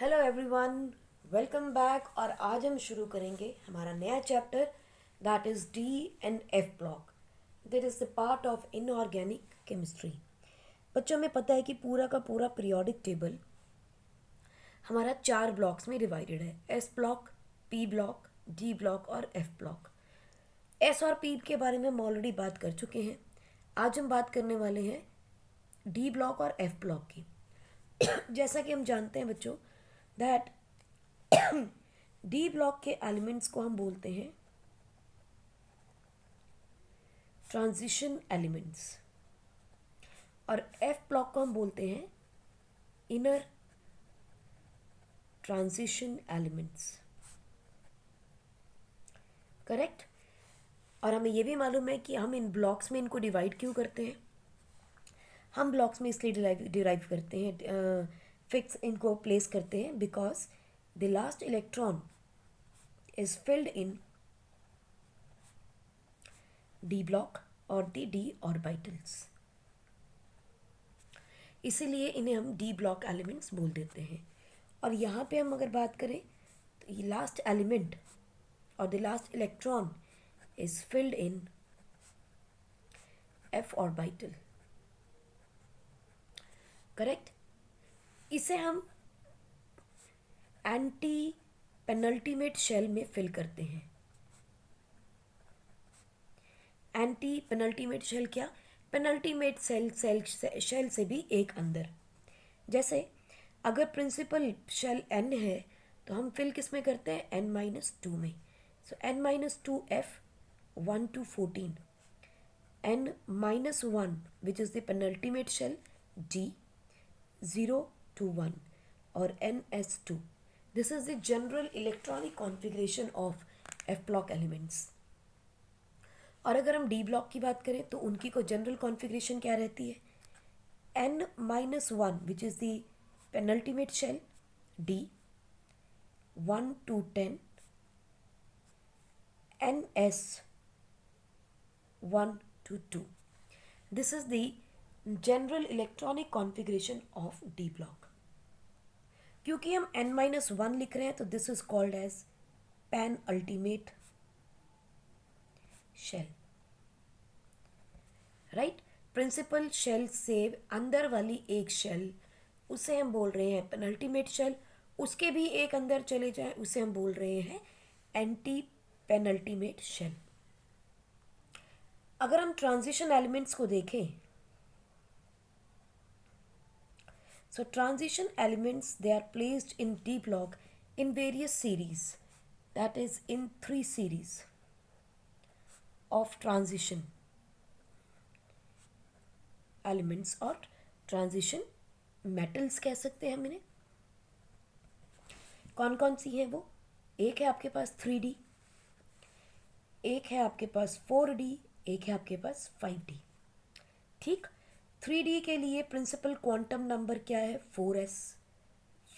Hello everyone, welcome back. और आज हम शुरू करेंगे हमारा नया chapter that is D and F block. That is the part of inorganic chemistry. बच्चों में पता है कि पूरा का पूरा पीरियोडिक टेबल हमारा 4 ब्लॉक्स में डिवाइडेड है। S block, P block, D block और एफ ब्लॉक। एस और पी के बारे में हम ऑलरेडी बात कर चुके हैं। आज हम बात करने वाले हैं डी ब्लॉक और एफ ब्लॉक की। जैसा कि हम जानते हैं बच्चों दैट डी ब्लॉक के एलिमेंट्स को हम बोलते हैं ट्रांजिशन एलिमेंट्स और एफ ब्लॉक को हम बोलते हैं इनर ट्रांजिशन एलिमेंट्स। करेक्ट। और हमें यह भी मालूम है कि हम इन ब्लॉक्स में इनको डिवाइड क्यों करते हैं। हम ब्लॉक्स में इसलिए डिराइव करते हैं, फिक्स इनको प्लेस करते हैं because the last electron is filled in D block और द डी ऑर्बिटल्स। इसीलिए इन्हें हम डी ब्लॉक एलिमेंट्स बोल देते हैं। और यहाँ पे हम अगर बात करें तो ये लास्ट एलिमेंट और the last electron is filled in F orbital. Correct. इसे हम एंटी पेनल्टीमेट शेल में फिल करते हैं। एंटी पेनल्टीमेट शेल क्या? पेनल्टीमेट शेल से भी एक अंदर। जैसे अगर प्रिंसिपल शेल n है तो हम फिल किस में करते हैं? n-2 में। So n-2 f 1 to 14, n-1 which is the penultimate shell d 0 to 1 और ns2। This is the general electronic configuration of F block elements. और अगर हम डी ब्लॉक की बात करें तो उनकी को जनरल कॉन्फ़िगरेशन क्या रहती है? n-1 which is the penultimate shell d 1 to 10, ns 1 to 2। This is the general electronic configuration of D block. क्योंकि हम n-1 लिख रहे हैं तो this is called as penultimate shell. Right. Principal shell से अंदर वाली एक शेल उसे हम बोल रहे हैं पेनल्टीमेट शेल। उसके भी एक अंदर चले जाए उसे हम बोल रहे हैं एंटी पेनल्टीमेट शेल। अगर हम ट्रांजिशन एलिमेंट्स को देखें, so transition elements, they are placed in D block in various series, that is in 3 series of transition elements or transition metals कह सकते हैं हम इन्हें। कौन कौन सी हैं वो? एक है आपके पास 3D, एक है आपके पास 4D, एक है आपके पास 5D। ठीक। 3D के लिए प्रिंसिपल क्वांटम नंबर क्या है? 4s,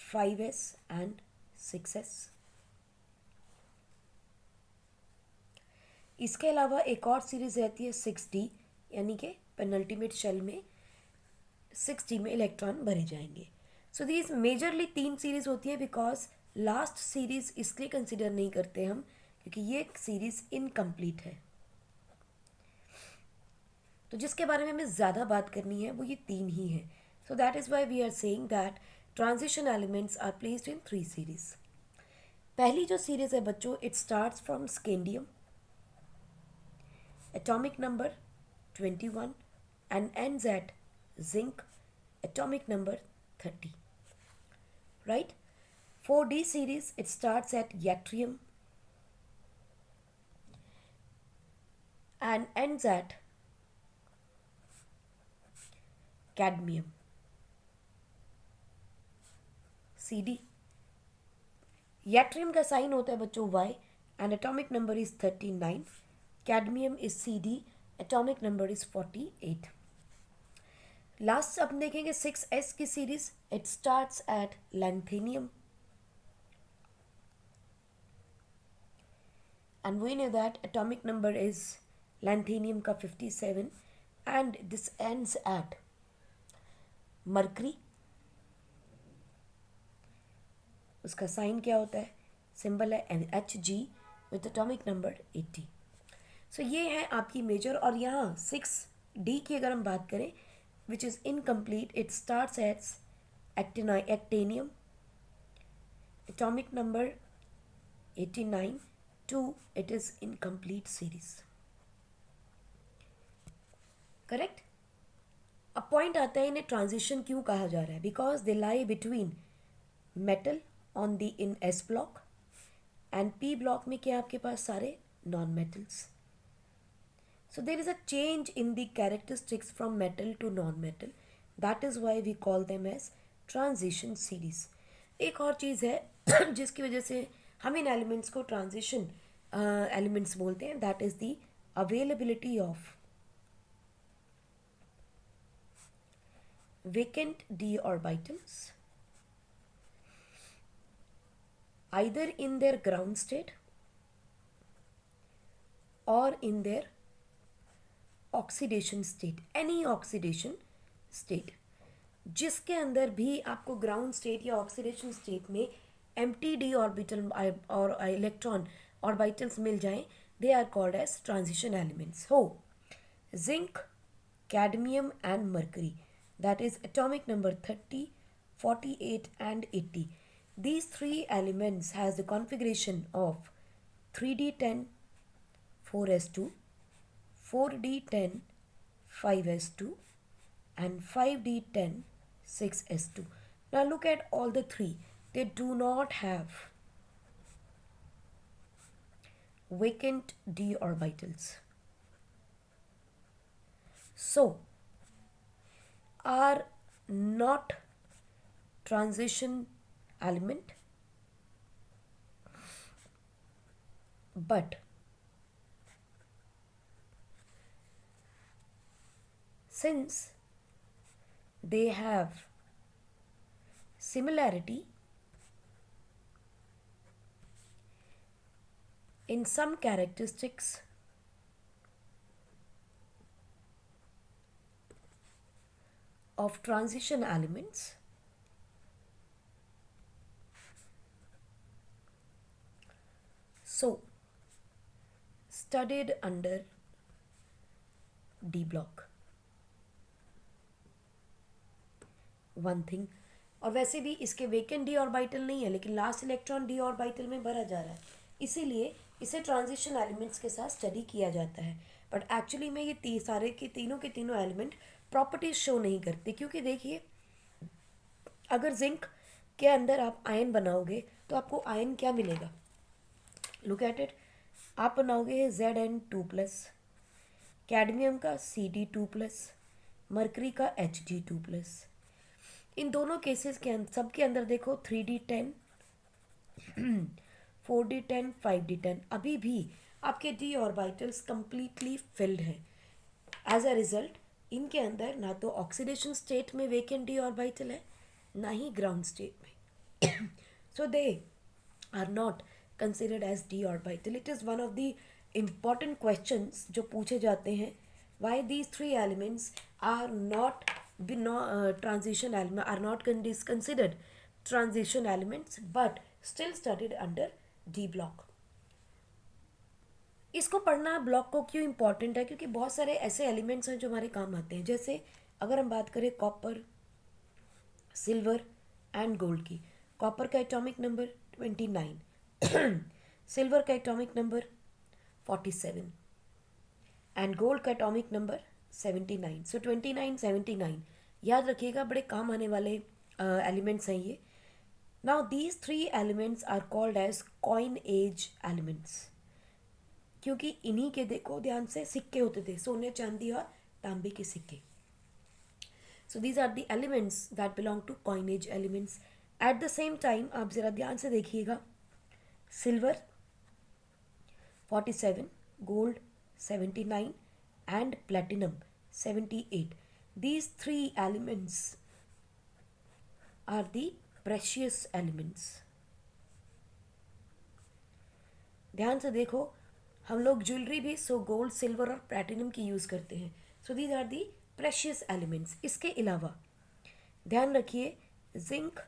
5s and 6s। इसके अलावा एक और सीरीज रहती है 6D, यानी कि पेनल्टीमेट शेल में 6D में इलेक्ट्रॉन भरे जाएंगे। सो दीज मेजरली 3 सीरीज होती है बिकॉज लास्ट सीरीज इसलिए कंसिडर नहीं करते हम क्योंकि ये सीरीज इनकम्प्लीट है। तो जिसके बारे में हमें ज़्यादा बात करनी है वो ये 3 ही है। So that is why we are saying that transition elements are placed in 3 series. पहली जो सीरीज है बच्चों, it starts from scandium, atomic number 21 and ends at zinc, atomic number 30। Right. 4D series, it starts at yttrium and ends at cadmium, CD। yttrium का sign होता है बच्चों Y and atomic number is 39। Cadmium is CD, atomic number is 48। Last अब देखेंगे 6s की series, it starts at lanthanum and we know that atomic number is lanthanum का 57 and this ends at mercury उसका sign क्या होता है, symbol है Hg with atomic number 80। सो ये है आपकी मेजर। और यहाँ 6D की अगर हम बात करें, which is incomplete, it starts as actinium, atomic number 89, to it is incomplete series. Correct. अब पॉइंट आता है इन्हें ट्रांजिशन क्यों कहा जा रहा है, because they lie between metal on the in S block and P block में क्या आपके पास सारे non metals. So there is a change in the characteristics from metal to non metal, that is why we call them as transition series. एक और चीज़ है जिसकी वजह से हम इन एलिमेंट्स को ट्रांजिशन एलिमेंट्स बोलते हैं, that is the availability of vacant d orbitals either in their ground state or in their oxidation state, any oxidation state, जिसके अंदर भी आपको ग्राउंड स्टेट या ऑक्सीडेशन स्टेट में एम्प्टी डी ऑर्बिटल और इलेक्ट्रॉन ऑर्बिटल्स मिल जाएं, they are called as transition elements. हो zinc, cadmium and mercury, that is atomic number 30, 48 and 80. These three elements has the configuration of 3d10 4s2, 4d10 5s2 and 5d10 6s2. Now look at all the three. They do not have vacant d orbitals. So are not transition element, but since they have similarity in some characteristics of transition elements, so studied under D block. One thing, और वैसे भी इसके vacant D orbital नहीं है, लेकिन last electron D orbital में भरा जा रहा है, इसीलिए इसे ट्रांजिशन एलिमेंट्स के साथ स्टडी किया जाता है। बट एक्चुअली में ये सारे के तीनों एलिमेंट प्रॉपर्टीज शो नहीं करते, क्योंकि देखिए अगर जिंक के अंदर आप आयन बनाओगे तो आपको आयन क्या मिलेगा, लुक एट इट, आप बनाओगे Zn2+, कैडमियम का Cd2+, मरकरी का Hg2+। इन दोनों केसेस के अंदर सबके अंदर देखो 3d10 4d10 5d10, अभी भी आपके डी ऑर्बिटल्स कंप्लीटली फिल्ड हैं। एज अ रिजल्ट इनके अंदर ना तो ऑक्सीडेशन स्टेट में वेकेंट डी ऑर्बिटल है, ना ही ग्राउंड स्टेट में। So they are not considered as D orbital. It is one of the important questions जो पूछे जाते हैं, why these three elements are not transition element, are not considered transition elements but still studied under D block. इसको पढ़ना block को क्यों important है, क्योंकि बहुत सारे ऐसे एलिमेंट्स हैं जो हमारे काम आते हैं। जैसे अगर हम बात करें कॉपर, सिल्वर एंड गोल्ड की, कॉपर का एटॉमिक नंबर 29, सिल्वर का एटॉमिक नंबर 47 एंड गोल्ड का एटॉमिक नंबर 79। सो 29 79 याद रखिएगा, बड़े काम आने वाले एलिमेंट्स हैं ये। Now these three elements are called as coinage elements, क्योंकि इन्हीं के देखो ध्यान से सिक्के होते थे, सोने चांदी और तांबे के सिक्के। So these are the elements that belong to coinage elements. At the same time आप ज़रा ध्यान से देखिएगा, silver 47, gold 79 and platinum 78. These three elements are the precious elements. ध्यान से देखो, हम लोग ज्वेलरी भी गोल्ड, सिल्वर और प्लैटिनम की यूज़ करते हैं। So these are the precious elements. इसके अलावा ध्यान रखिए, zinc,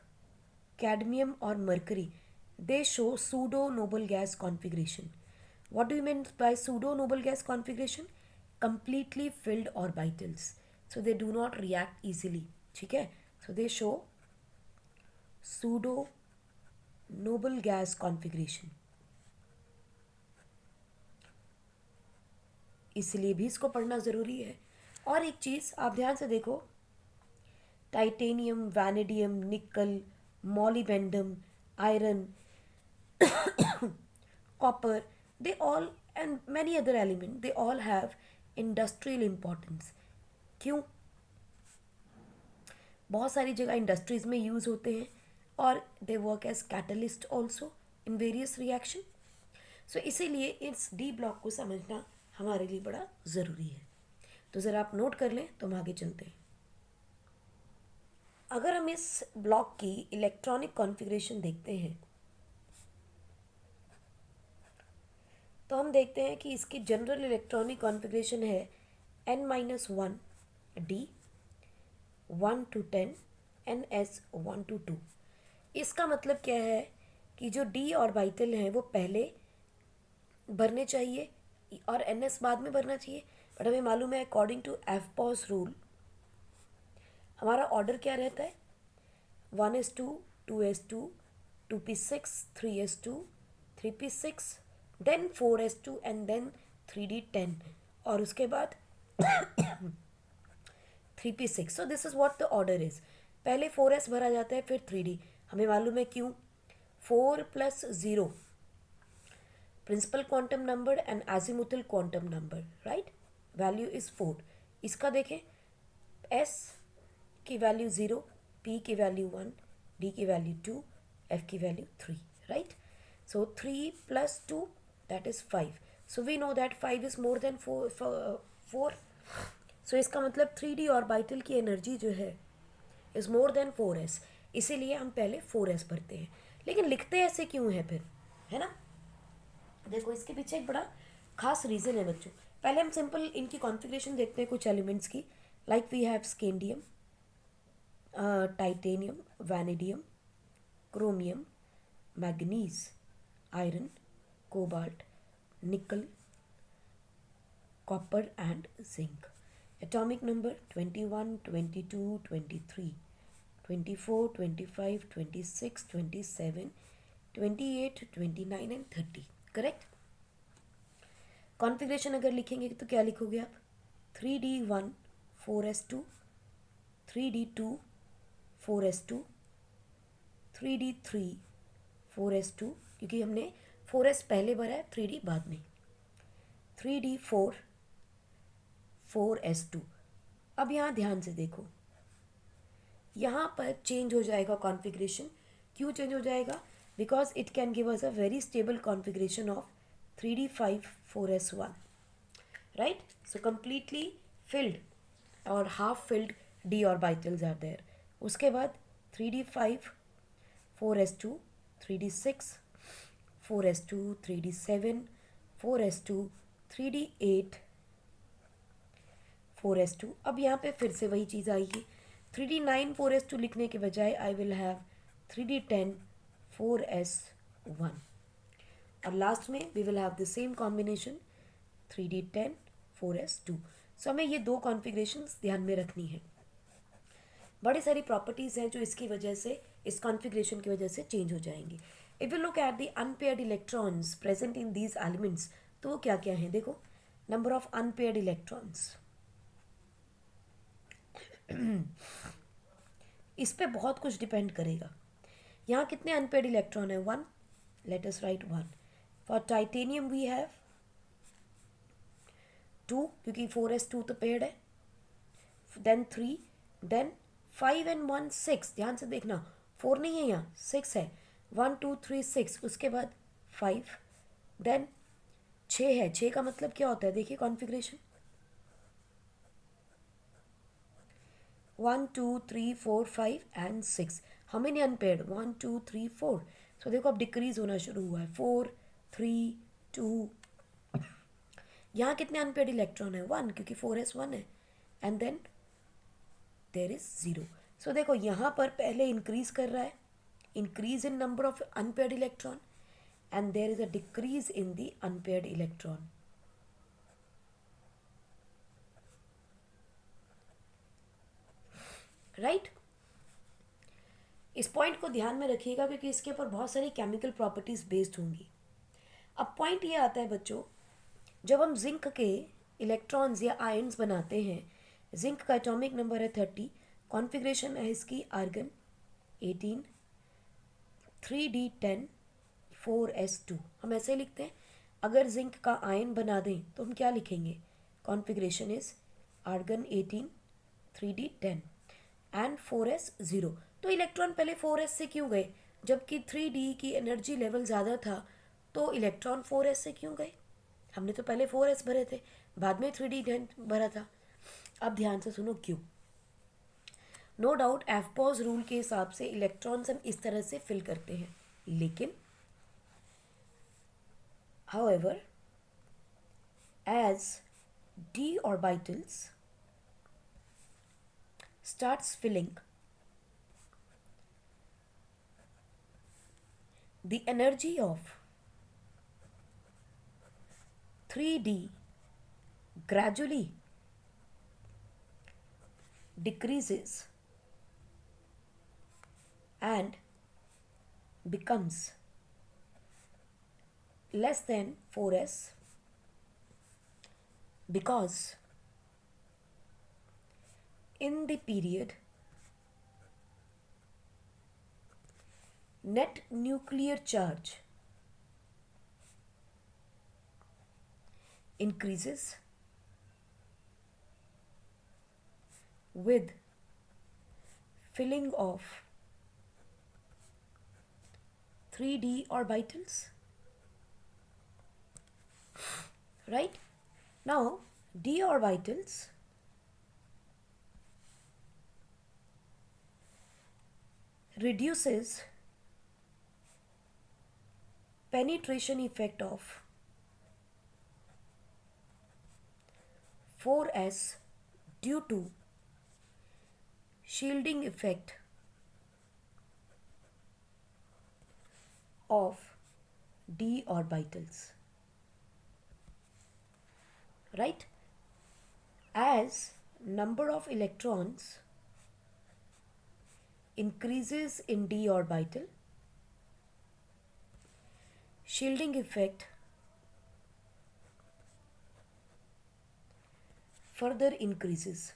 cadmium or mercury, they show pseudo noble gas configuration. What do you mean by pseudo noble gas configuration? Completely filled orbitals, so they do not react easily. ठीक है, so they show pseudo noble gas configuration. इसलिए भी इसको पढ़ना ज़रूरी है. और एक चीज़ आप ध्यान से देखो, टाइटेनियम, वैनेडियम, निकल, मॉलिबेंडम, iron, copper, they all and many other elements, they all have industrial importance. क्यों? बहुत सारी जगह इंडस्ट्रीज में यूज़ होते हैं और they work as catalyst also in various reaction. So इसीलिए इस डी ब्लॉक को समझना हमारे लिए बड़ा ज़रूरी है. तो ज़रा आप नोट कर लें, तो हम आगे चलते हैं. अगर हम इस ब्लॉक की इलेक्ट्रॉनिक कॉन्फ़िगरेशन देखते हैं तो हम देखते हैं कि इसकी जनरल इलेक्ट्रॉनिक कॉन्फ़िगरेशन है n-1 d 1 to 10 ns 1 to 2. इसका मतलब क्या है कि जो d ऑर्बिटल हैं वो पहले भरने चाहिए और ns बाद में भरना चाहिए. बट हमें मालूम है अकॉर्डिंग टू एफपॉस रूल हमारा ऑर्डर क्या रहता है, 1s2 2s2 2p6 3s2 3p6 then 4s2 and then 3d10 और उसके बाद 3p6. So this is what the order is. पहले 4s भरा जाता है फिर 3d. हमें मालूम है क्यों. 4 + 0 principal quantum number and azimuthal quantum number, right. Value is 4. इसका देखें, s की वैल्यू 0, p की वैल्यू 1, d की वैल्यू 2, f की value 3, right. So 3 + 2 that is 5. So we know that 5 is more than 4. So इसका मतलब 3d ऑर्बिटल की energy जो है इज़ मोर देन 4s. इसीलिए हम पहले 4s भरते हैं. लेकिन लिखते ऐसे क्यों है फिर, है ना. देखो इसके पीछे एक बड़ा खास रीज़न है बच्चों. पहले हम सिंपल इनकी कॉन्फ़िगरेशन देखते हैं कुछ एलिमेंट्स की. Like we have scandium, titanium, vanadium, chromium, manganese, iron, cobalt, nickel, copper and zinc. Atomic number 21, 22, 23, 24, 25, 26, 27, 28, 29 and 30. Correct? Configuration अगर लिखेंगे तो क्या लिखोगे आप, 3d1 4s2, 3d2 4s2, 3d3 4s2 क्योंकि हमने 4s पहले भरा है, 3d बाद में, 3d4 4s2. अब यहाँ ध्यान से देखो, यहाँ पर चेंज हो जाएगा कॉन्फ़िगरेशन. क्यों चेंज हो जाएगा? Because it can give us a very stable configuration of 3d5 4s1, right. So completely filled और half filled d orbitals are there. उसके बाद 3d5 4s2 3d6 4s2 3d7 4s2 3d8 4s2. अब यहाँ पे फिर से वही चीज़ आएगी, 3d9 4s2 लिखने के बजाय I will have 3d10 4s1 और लास्ट में we will have the same combination 3d10 4s2. So हमें ये दो कॉन्फ़िगरेशंस ध्यान में रखनी है. बड़ी सारी प्रॉपर्टीज़ हैं जो इसकी वजह से, इस कॉन्फ़िगरेशन की वजह से चेंज हो जाएंगी. If you look at the unpaired electrons present in these elements, तो वो क्या क्या हैं देखो. नंबर ऑफ अनपेयर्ड इलेक्ट्रॉन्स, इस पे बहुत कुछ डिपेंड करेगा. यहाँ कितने अनपेयर्ड इलेक्ट्रॉन है, 1. Let us write 1. For titanium we have 2 क्योंकि 4s2 तो पेयर्ड है, देन 3, देन 5 and 1 6. ध्यान से देखना, 4 नहीं है यहाँ, 6 है. 1 2 3 6, उसके बाद 5, देन 6 है. 6 का मतलब क्या होता है, देखिए कॉन्फ़िगरेशन 1 2 3 4 5 एंड 6. हमें नहीं अनपेयर्ड 1 2 3 4. सो देखो अब डिक्रीज होना शुरू हुआ है, 4 3 2. यहाँ कितने अनपेयर्ड इलेक्ट्रॉन है, 1 क्योंकि 4s1 है, एंड देन देयर इज 0. सो देखो यहाँ पर पहले इंक्रीज कर रहा है, increase in number of unpaired electron and there is a decrease in the unpaired electron. Right? इस पॉइंट को ध्यान में रखिएगा क्योंकि इसके ऊपर बहुत सारी केमिकल प्रॉपर्टीज बेस्ड होंगी. अब पॉइंट ये आता है बच्चों, जब हम जिंक के इलेक्ट्रॉन्स या आयन्स बनाते हैं, जिंक का एटॉमिक नंबर है 30, कॉन्फ़िगरेशन है इसकी आर्गन 18, 3d10, 4s2. हम ऐसे लिखते हैं. अगर जिंक का आयन बना दें तो हम क्या लिखेंगे? Configuration is argon 18, 3d10 and 4s0. तो इलेक्ट्रॉन पहले 4s से क्यों गए? जबकि 3d की एनर्जी लेवल ज़्यादा था तो इलेक्ट्रॉन 4s से क्यों गए? हमने तो पहले 4s भरे थे, बाद में 3d10 भरा था. अब ध्यान से सुनो क्यों. नो डाउट एफपॉज रूल के हिसाब से इलेक्ट्रॉन्स हम इस तरह से फिल करते हैं, लेकिन however as d orbitals starts filling, the energy of 3d gradually decreases and becomes less than 4s because in the period net nuclear charge increases with filling of 3d orbitals. Right? Now d orbitals reduces penetration effect of 4s due to shielding effect of d orbitals. Right? As number of electrons increases in d orbital, shielding effect further increases.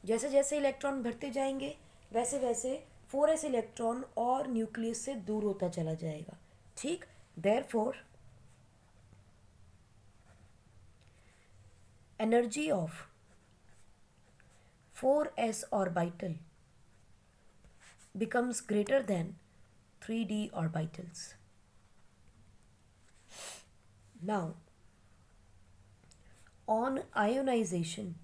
जैसे जैसे electron भरते जाएंगे वैसे वैसे 4s electron और nucleus से दूर होता चला जाएगा. ठीक? Therefore, energy of 4s orbital becomes greater than 3d orbitals. Now, on ionization,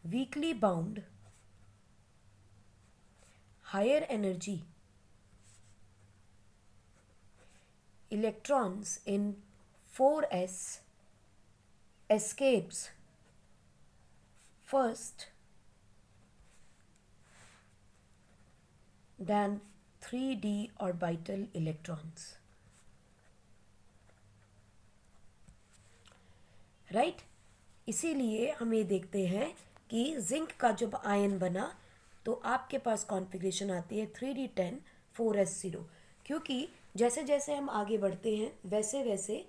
weakly bound higher energy electrons in 4s escapes first than 3d orbital electrons. Right? इसीलिए हम ये देखते हैं कि जिंक का जब आयन बना तो आपके पास कॉन्फ़िगरेशन आती है 3d10 4s0, क्योंकि जैसे जैसे हम आगे बढ़ते हैं वैसे वैसे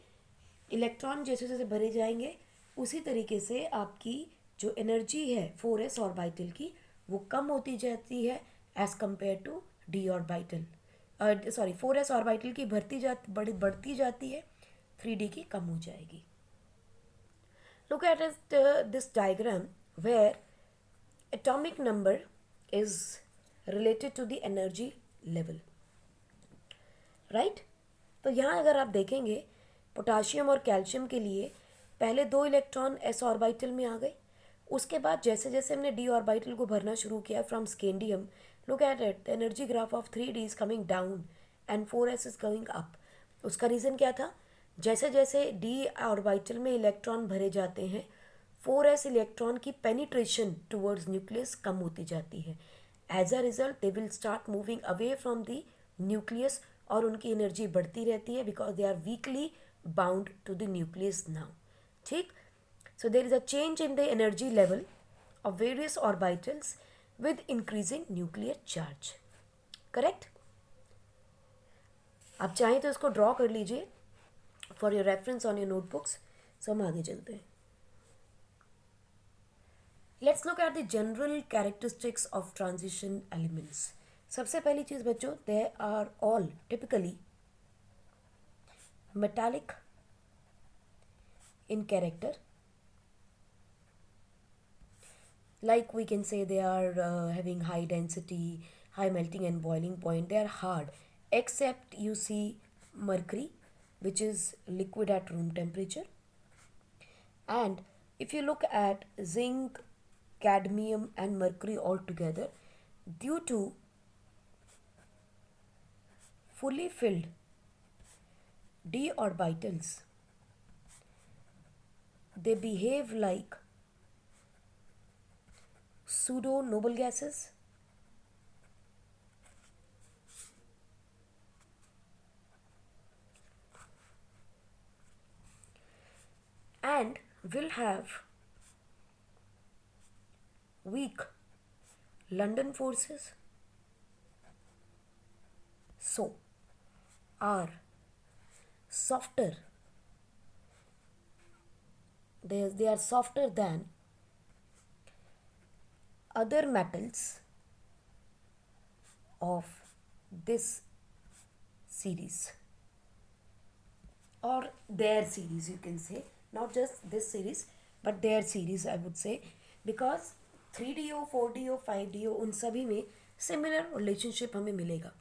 इलेक्ट्रॉन जैसे जैसे भरे जाएंगे उसी तरीके से आपकी जो एनर्जी है 4s ऑर्बिटल की वो कम होती जाती है as compared to d orbital. 4s orbital की बढ़ती जाती है, 3d की कम हो जाएगी. Look at this diagram where atomic number is related to the energy level. Right? तो यहाँ अगर आप देखेंगे पोटाशियम और कैल्शियम के लिए पहले 2 इलेक्ट्रॉन s ऑर्बिटल में आ गए, उसके बाद जैसे जैसे हमने d ऑर्बिटल को भरना शुरू किया from scandium, look at it, the energy graph of 3d is coming down and 4s is going up. उसका रीज़न क्या था? जैसे जैसे डी ऑर्बिटल में इलेक्ट्रॉन भरे जाते हैं, 4s इलेक्ट्रॉन की पेनिट्रेशन टुवर्ड्स न्यूक्लियस कम होती जाती है. As a result they will start moving away from the nucleus, और उनकी एनर्जी बढ़ती रहती है because they are weakly bound to the nucleus now. ठीक. So there is a change in the energy level of various orbitals with increasing nuclear charge. Correct? आप चाहें तो इसको ड्रॉ कर लीजिए for your reference on your notebooks. So हम आगे चलते हैं. Let's look at the general characteristics of transition elements. सबसे पहली चीज़ बच्चों, they are all typically metallic in character. Like we can say they are having high density, high melting and boiling point. They are hard, except you see mercury, which is liquid at room temperature. And if you look at zinc, cadmium and mercury all together, due to fully filled d orbitals, they behave like pseudo noble gases. And will have weak London forces, so are softer. They are softer than other metals of this series, or their series, you can say, not just this series but their series, I would say, because 3DO 4DO 5DO उन सभी में similar relationship हमें मिलेगा,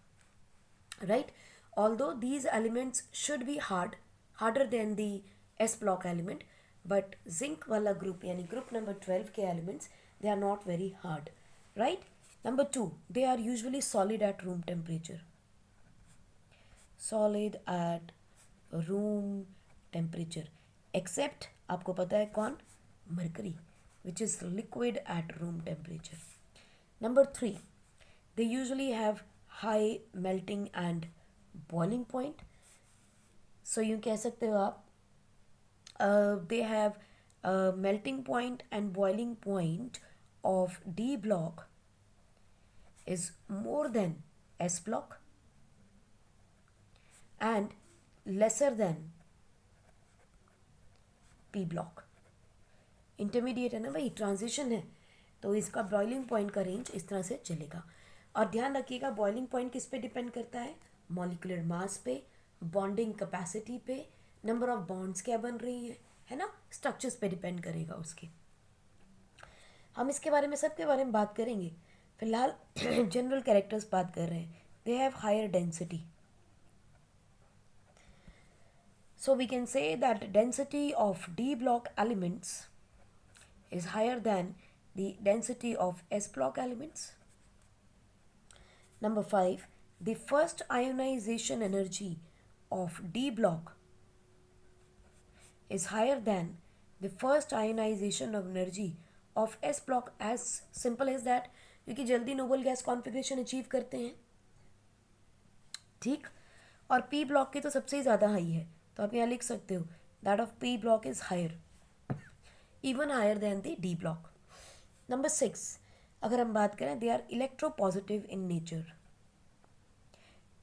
right? Although these elements should be harder than the s block element, but zinc वाला group यानी group number 12 के elements, they are not very hard, right? Number 2, they are usually solid at room temperature. Solid at room temperature, except आपको पता है कौन? Mercury, which is liquid at room temperature. Number 3, they usually have high melting and boiling point. So यूँ कह सकते हो आप, they have a melting point and boiling point of D block is more than S block and lesser than P block. Intermediate है ना भाई, transition है, तो इसका बॉइलिंग पॉइंट का रेंज इस तरह से चलेगा. और ध्यान रखिएगा, बॉइलिंग पॉइंट किस पे डिपेंड करता है? मॉलिक्यूलर मास पे, बॉन्डिंग कैपेसिटी पे, नंबर ऑफ बॉन्ड्स क्या बन रही है ना, स्ट्रक्चर्स पे डिपेंड करेगा उसके. हम इसके बारे में, सब के बारे में बात करेंगे. फिलहाल जनरल कैरेक्टर्स बात कर रहे हैं. They have higher density. So we can say that density of D block elements is higher than the density of S block elements. Number 5, the first ionization energy of D block is higher than the first ionization of energy of S block. As simple as that, क्योंकि जल्दी noble gas configuration achieve करते हैं. ठीक. और P block की तो सबसे ज़्यादा हाई है, तो आप यहाँ लिख सकते हो that of P block is higher, even higher than the D block. Number 6, अगर हम बात करें, they are electropositive in nature.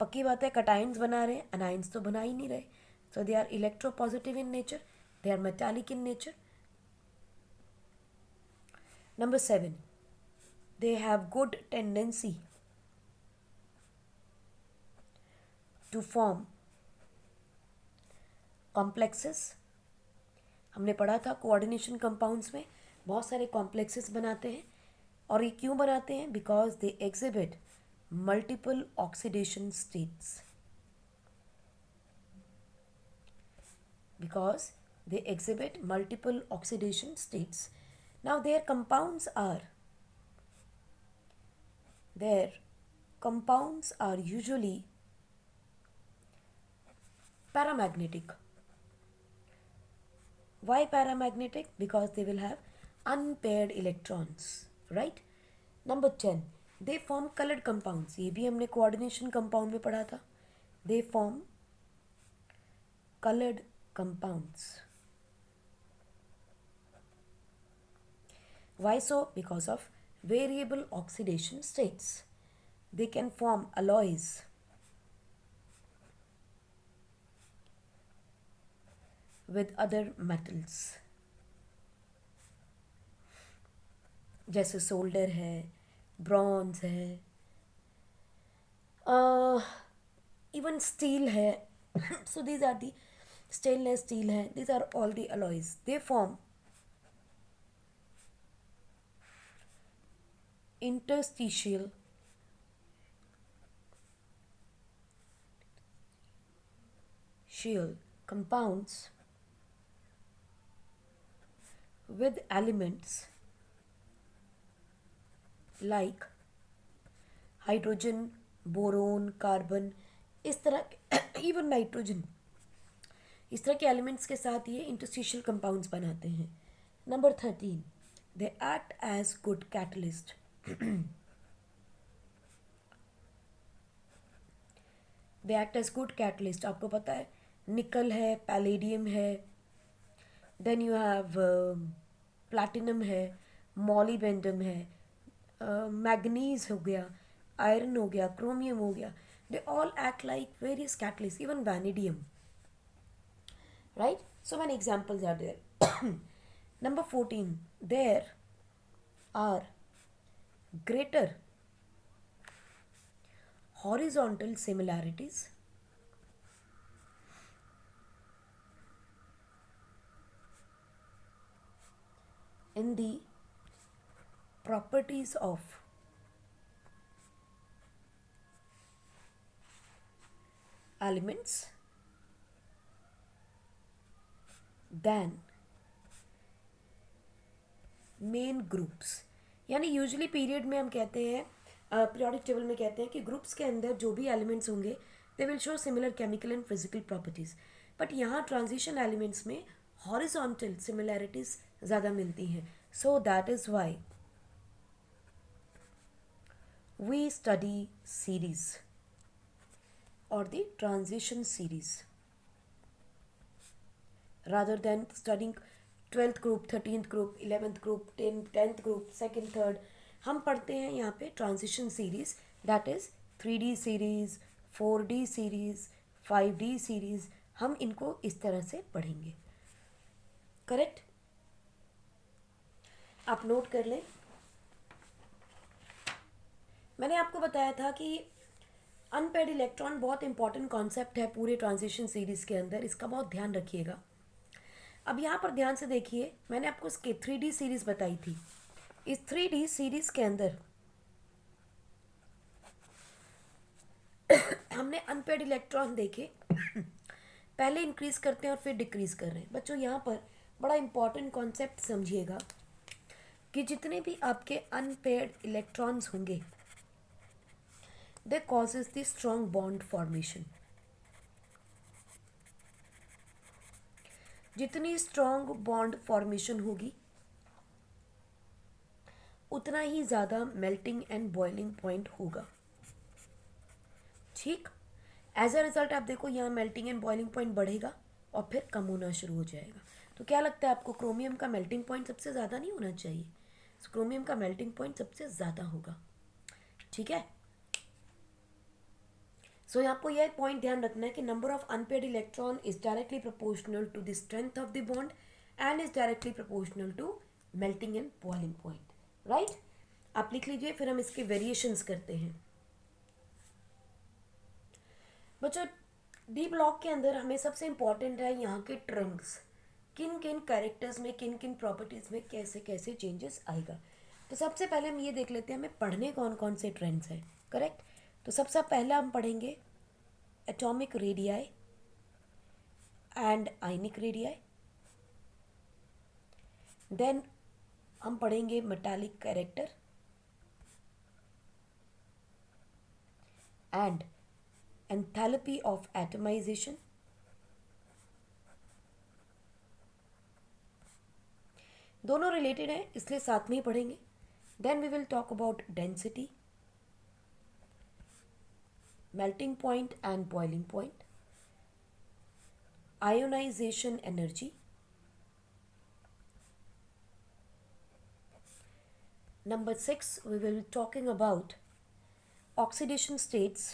पक्की बात है, कटाइंस बना रहे हैं, अनाइंस तो बना ही नहीं रहे. So they are electropositive in nature, they are metallic in nature. Number 7, they have good tendency to form complexes. हमने पढ़ा था कोऑर्डिनेशन कंपाउंड्स में बहुत सारे कॉम्प्लेक्सेस बनाते हैं. और ये क्यों बनाते हैं? Because they exhibit multiple oxidation states. Because they exhibit multiple oxidation states. Now their compounds are usually paramagnetic. Why paramagnetic? Because they will have unpaired electrons, right? Number 10, they form colored compounds. ये भी हमने coordination compound में पढ़ा था. They form colored compounds. Why so? Because of variable oxidation states. They can form alloys with other metals, जैसे solder है, bronze है, even steel है. So these are the stainless steel है. These are all the alloys. They form interstitial compounds with elements like hydrogen, boron, carbon, इस तरह के even nitrogen, इस तरह के एलिमेंट्स के साथ ये इंटरस्टिशियल कंपाउंड्स बनाते हैं. Number 13, they act as good catalyst. They act as good catalyst. आपको पता है निकल है, पैलेडियम है, देन यू हैव प्लैटिनम है, मॉलीबेंडम है, मैग्नीज हो गया, आयरन हो गया, क्रोमियम हो गया. They all act like various catalyst, even vanadium, right? So many examples are there. Number 14, there are greater horizontal similarities in the properties of elements than main groups. यानी usually period में हम कहते हैं, periodic table में कहते हैं कि groups के अंदर जो भी एलिमेंट्स होंगे they will show similar chemical and physical properties. But यहाँ ट्रांजिशन एलिमेंट्स में हॉरिजॉन्टल सिमिलैरिटीज ज़्यादा मिलती हैं. So that is why we study series और the transition series rather than studying 12th group, 13th group, 11th group, 10th group, second, third. हम पढ़ते हैं यहाँ पे transition series, that is 3D series, 4D series, 5D series. हम इनको इस तरह से पढ़ेंगे. करेक्ट? आप नोट कर लें. मैंने आपको बताया था कि अनपेड इलेक्ट्रॉन बहुत इंपॉर्टेंट कॉन्सेप्ट है पूरे ट्रांजिशन सीरीज के अंदर. इसका बहुत ध्यान रखिएगा. अब यहाँ पर ध्यान से देखिए, मैंने आपको इसके 3D सीरीज बताई थी. इस 3D सीरीज के अंदर हमने अनपेड इलेक्ट्रॉन देखे. पहले इंक्रीज करते हैं और फिर डिक्रीज कर रहे हैं. बच्चों यहाँ पर बड़ा इंपॉर्टेंट कॉन्सेप्ट समझिएगा कि जितने भी आपके अनपेड इलेक्ट्रॉन्स होंगे they causes the strong bond formation. जितनी स्ट्रॉन्ग बॉन्ड फॉर्मेशन होगी उतना ही ज़्यादा मेल्टिंग एंड बॉइलिंग पॉइंट होगा. ठीक? एज अ रिजल्ट आप देखो यहाँ मेल्टिंग एंड बॉइलिंग पॉइंट बढ़ेगा और फिर कम होना शुरू हो जाएगा. तो क्या लगता है आपको, क्रोमियम का मेल्टिंग पॉइंट सबसे ज़्यादा नहीं होना चाहिए? क्रोमियम का मेल्टिंग पॉइंट सबसे ज़्यादा होगा. ठीक है? सो आपको यह पॉइंट ध्यान रखना है कि number of unpaired electron is directly proportional to the strength of the bond and is directly proportional to melting and boiling point. Right? आप लिख लीजिए, फिर हम इसके वेरिएशंस करते हैं. बच्चों डी ब्लॉक के अंदर हमें सबसे इंपॉर्टेंट है यहाँ के ट्रेंड्स. किन किन कैरेक्टर्स में, किन किन प्रॉपर्टीज़ में कैसे कैसे चेंजेस आएगा. तो सबसे पहले हम ये देख लेते हैं हमें पढ़ने कौन कौन से ट्रेंड्स हैं. करेक्ट? तो सबसे पहला हम पढ़ेंगे atomic radii and ionic radii. Then हम पढ़ेंगे metallic character and enthalpy of atomisation. दोनों रिलेटेड हैं इसलिए साथ में ही पढ़ेंगे. Then we will talk about density, melting point and boiling point, ionization energy, number 6 we will be talking about oxidation states,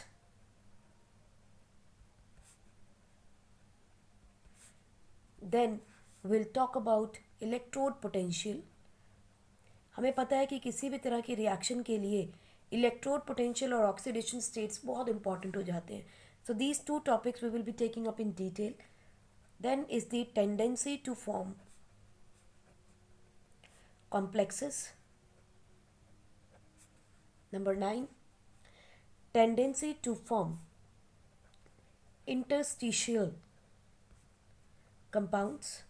then we'll talk about electrode potential. हमें पता है कि किसी भी तरह की रिएक्शन के लिए इलेक्ट्रोड पोटेंशियल और ऑक्सीडेशन स्टेट्स बहुत इंपॉर्टेंट हो जाते हैं. So these two topics we will be taking up in detail. Then is the tendency to form complexes. Number 9, tendency to form interstitial compounds.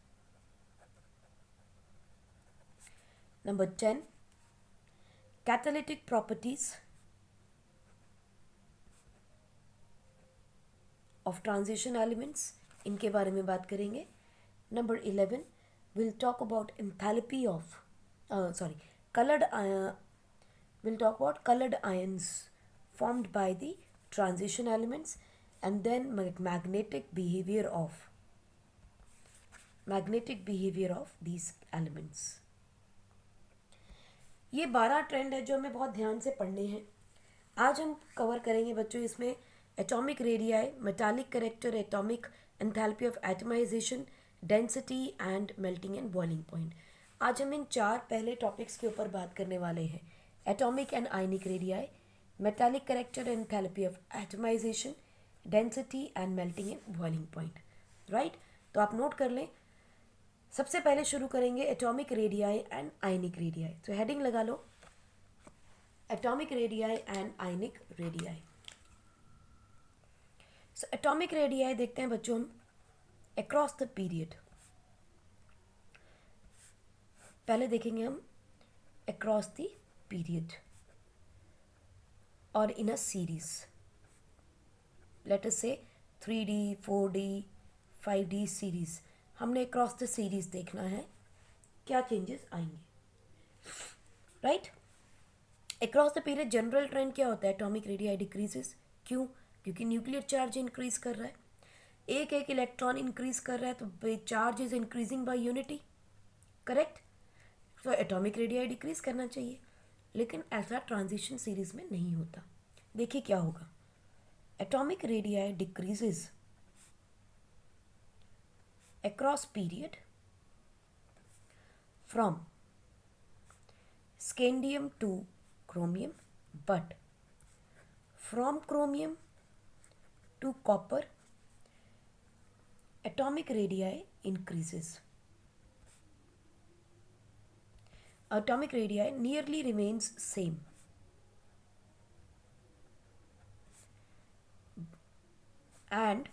Number 10, catalytic properties of transition elements. इनके बारे में बात करेंगे. Number 11, we'll talk about enthalpy of we'll talk about colored ions formed by the transition elements, and then magnetic behavior of these elements. ये 12 trend है जो हमें बहुत ध्यान से पढ़ने हैं. आज हम कवर करेंगे बच्चों इसमें atomic radii, metallic character, atomic enthalpy of atomisation, density and melting and boiling point. आज हम इन 4 पहले टॉपिक्स के ऊपर बात करने वाले हैं. Atomic and ionic radii, metallic character and enthalpy of atomisation, density and melting and boiling point. Right, तो आप नोट कर लें. सबसे पहले शुरू करेंगे atomic radii and ionic radii. तो हेडिंग लगा लो, atomic radii and ionic radii. So atomic radii देखते हैं बच्चों हम अक्रॉस द पीरियड. पहले देखेंगे हम अक्रॉस द पीरियड और इन अ सीरीज. लेट अस से 3D 4D 5D सीरीज. हमने अक्रॉस द सीरीज देखना है क्या चेंजेस आएंगे. Right, across the period general trend क्या होता है? Atomic radii decreases. क्यों? क्योंकि न्यूक्लियर चार्ज इंक्रीज कर रहा है. एक एक इलेक्ट्रॉन इंक्रीज कर रहा है तो charge is increasing by unity. Correct. तो एटॉमिक रेडियाई डिक्रीज करना चाहिए, लेकिन ऐसा ट्रांजिशन सीरीज में नहीं होता. देखिए क्या होगा. Atomic radii decreases across period from scandium to chromium, but from chromium to copper atomic radii increases. Atomic radii nearly remains same, and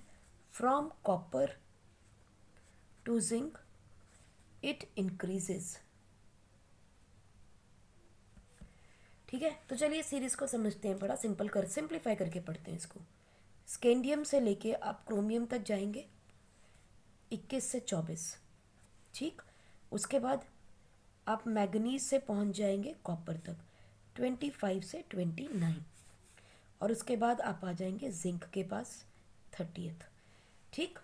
from copper to zinc it increases. ठीक है, तो चलिए सीरीज को समझते हैं. बड़ा सिंप्लीफाई करके पढ़ते हैं इसको. स्कैंडियम से लेके आप क्रोमियम तक जाएंगे 21 से 24. ठीक, उसके बाद आप मैग्नीज से पहुंच जाएंगे कॉपर तक 25 से 29, और उसके बाद आप आ जाएंगे जिंक के पास 30th. ठीक,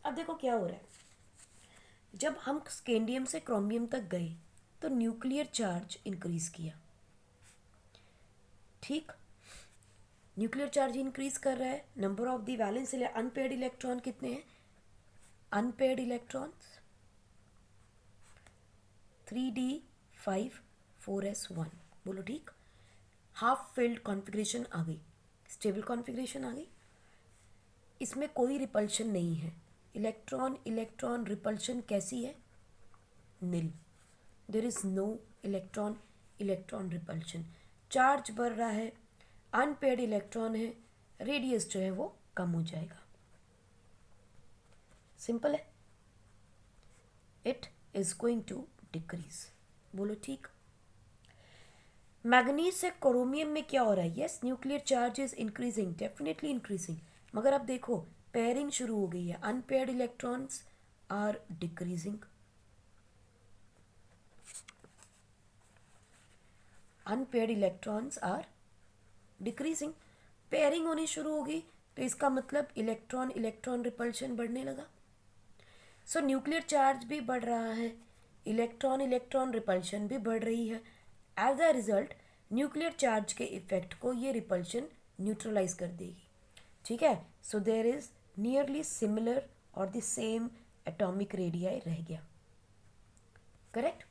अब देखो क्या हो रहा है. जब हम स्कैंडियम से क्रोमियम तक गए तो न्यूक्लियर चार्ज इंक्रीज किया. ठीक, न्यूक्लियर चार्ज इंक्रीज कर रहा है. Number of the valence unpaired electron कितने हैं? Unpaired electrons 3d5 4s1. बोलो ठीक. हाफ फिल्ड कॉन्फ़िगरेशन आ गई, स्टेबल कॉन्फ़िगरेशन आ गई. इसमें कोई रिपल्शन नहीं है. इलेक्ट्रॉन इलेक्ट्रॉन रिपल्शन कैसी है? Nil. There is no electron electron repulsion. Charge बढ़ रहा है, अनपेयर्ड इलेक्ट्रॉन है, रेडियस जो है वो कम हो जाएगा. सिंपल है. It is going to decrease. बोलो ठीक. मैग्नीज से क्रोमियम में क्या हो रहा है? Yes, nuclear charge is increasing, definitely increasing. मगर अब देखो पेयरिंग शुरू हो गई है. Unpaired electrons are decreasing. Unpaired electrons are decreasing. Pairing होनी शुरू होगी तो इसका मतलब इलेक्ट्रॉन इलेक्ट्रॉन रिपल्शन बढ़ने लगा। सो न्यूक्लियर चार्ज भी बढ़ रहा है, इलेक्ट्रॉन इलेक्ट्रॉन रिपल्शन भी बढ़ रही है। As a result nuclear charge के इफेक्ट को ये रिपल्शन न्यूट्रलाइज कर देगी। ठीक है, so there is nearly similar और द सेम एटॉमिक रेडियाई रह गया। करेक्ट।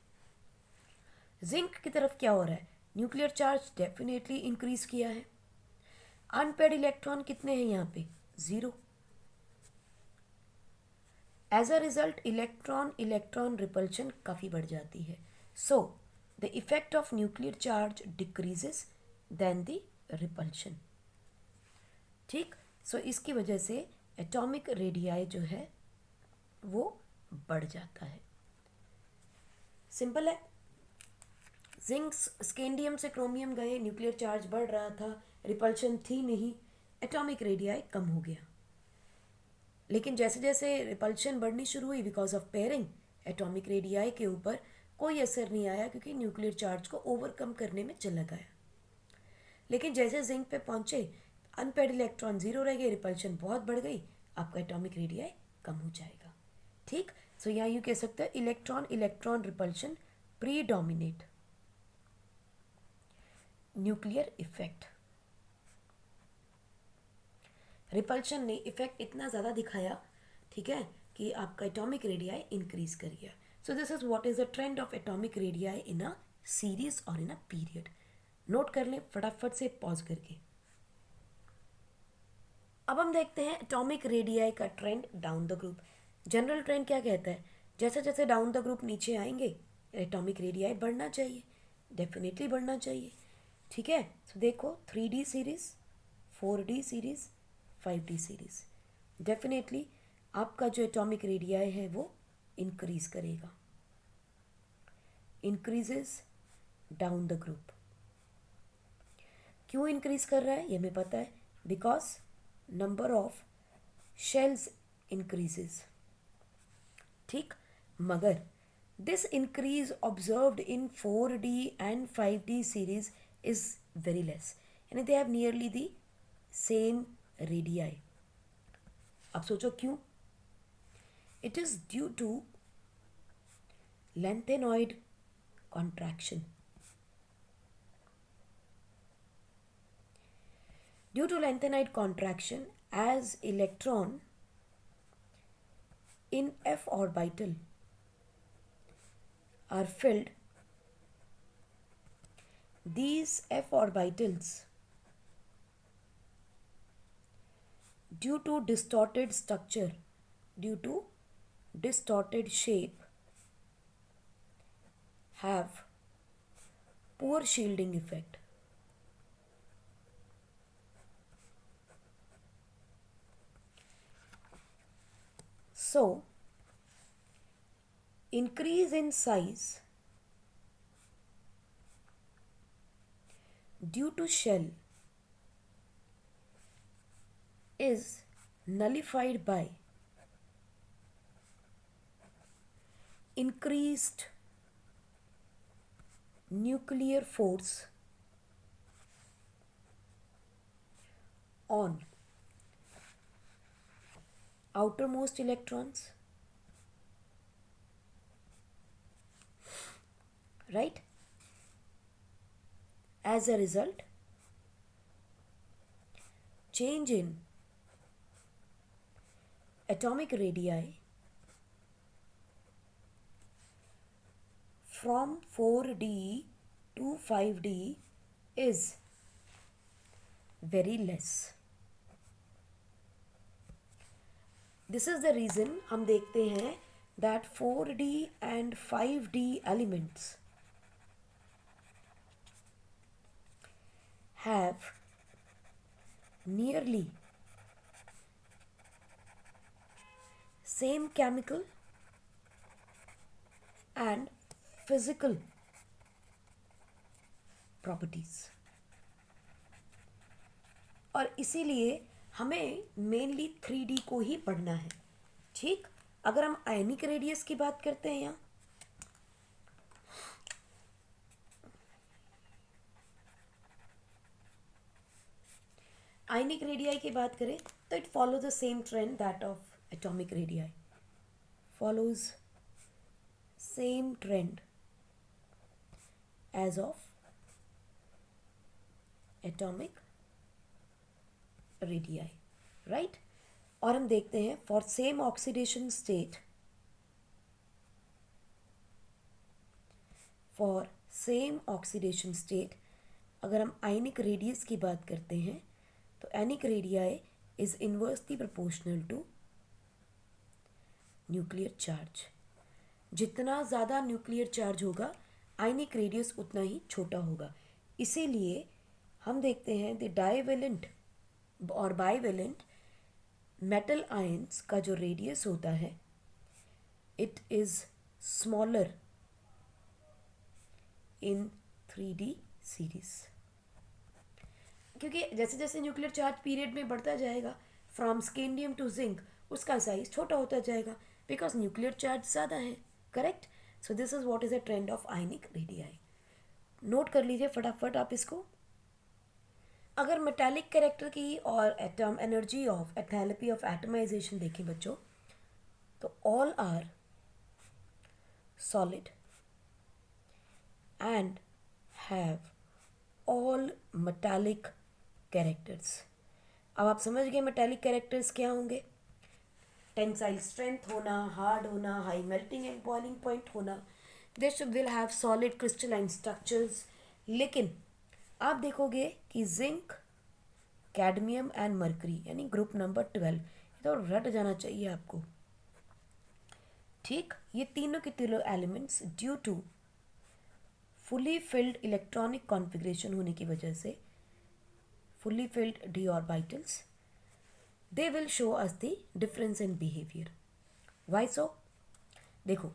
जिंक की तरफ क्या हो रहा है? न्यूक्लियर चार्ज डेफिनेटली इंक्रीज किया है। अनपेड इलेक्ट्रॉन कितने हैं यहाँ पे? 0। As a result electron electron repulsion काफ़ी बढ़ जाती है। So the effect of nuclear charge decreases then the repulsion. ठीक, सो इसकी वजह से एटॉमिक रेडियाई जो है वो बढ़ जाता है। सिंपल है। जिंक स्केंडियम से क्रोमियम गए, न्यूक्लियर चार्ज बढ़ रहा था, रिपल्शन थी नहीं, एटॉमिक रेडियाई कम हो गया। लेकिन जैसे जैसे रिपल्शन बढ़नी शुरू हुई because of pairing, atomic radii के ऊपर कोई असर नहीं आया क्योंकि न्यूक्लियर चार्ज को ओवरकम करने में चला गया। लेकिन जैसे जिंक पे पहुंचे, अनपेड इलेक्ट्रॉन 0 रह गए, रिपल्शन बहुत बढ़ गई, आपका एटॉमिक रेडियाई कम हो जाएगा। ठीक, सो यहाँ यूँ कह सकते हैं electron electron repulsion predominate nuclear effect. Repulsion ने इफेक्ट इतना ज़्यादा दिखाया, ठीक है, कि आपका एटॉमिक रेडियाई इंक्रीज कर गया। So this is what is the trend of atomic radii in a series और इन अ पीरियड। नोट कर लें फटाफट से पॉज करके। अब हम देखते हैं एटॉमिक रेडियाई का trend down the group. General trend क्या कहता है? जैसे जैसे डाउन द ग्रुप नीचे आएंगे एटॉमिक रेडियाई बढ़ना चाहिए, डेफिनेटली बढ़ना चाहिए। ठीक है, तो देखो 3D series, 4D series, 5D series, definitely आपका जो एटॉमिक रेडियाई है वो इंक्रीज करेगा, इंक्रीजेस डाउन द ग्रुप। क्यों इंक्रीज कर रहा है ये हमें पता है, because number of shells increases. ठीक, मगर this increase observed in 4D and 5D series is very less, यानी they have nearly the same radii. अब सोचो क्यों? It is due to lengthenoid contraction. Due to lengthenoid contraction, as electron in f orbital are filled, these f orbitals, due to distorted structure, due to distorted shape, have poor shielding effect. So, increase in size due to shell is nullified by increased nuclear force on outermost electrons, right? As a result, change in atomic radii from 4D to 5D is very less. This is the reason हम देखते हैं that 4D and 5D elements have nearly same chemical and physical properties, और इसीलिए हमें mainly 3D को ही पढ़ना है। ठीक, अगर हम आयनिक रेडियस की बात करते हैं यहाँ, आयनिक रेडियाई की बात करें तो it follow the same trend that of atomic radii, follows same trend as of atomic radii, right. और हम देखते हैं for same oxidation state, for same oxidation state अगर हम आयनिक रेडियस की बात करते हैं तो ionic radii is inversely proportional to nuclear charge. जितना ज़्यादा न्यूक्लियर चार्ज होगा आयनिक रेडियस उतना ही छोटा होगा। इसीलिए हम देखते हैं द डाइवेलेंट और बाइवेलेंट मेटल आयंस का जो रेडियस होता है it is smaller in 3D series, क्योंकि जैसे जैसे न्यूक्लियर चार्ज पीरियड में बढ़ता जाएगा फ्रॉम स्कैंडियम टू जिंक उसका साइज छोटा होता जाएगा बिकॉज न्यूक्लियर चार्ज ज़्यादा है, correct. So this is what is a trend of ionic radii. Note कर लीजिए फटाफट आप इसको। अगर मेटालिक कैरेक्टर की और atom energy of enthalpy of atomisation देखें बच्चों तो all are solid and have all metallic characters। अब आप समझ गए मेटालिक कैरेक्टर्स क्या होंगे। टेंसाइल स्ट्रेंथ होना, हार्ड होना, high melting and boiling point होना, this will have solid crystalline structures. लेकिन आप देखोगे कि जिंक, कैडमियम एंड मर्करी यानी ग्रुप नंबर 12 तो रट जाना चाहिए आपको, ठीक। ये तीनों के तीनों elements due to fully filled electronic configuration होने की वजह से, fully filled D orbitals, they will show us the difference in behaviour. Why so? देखो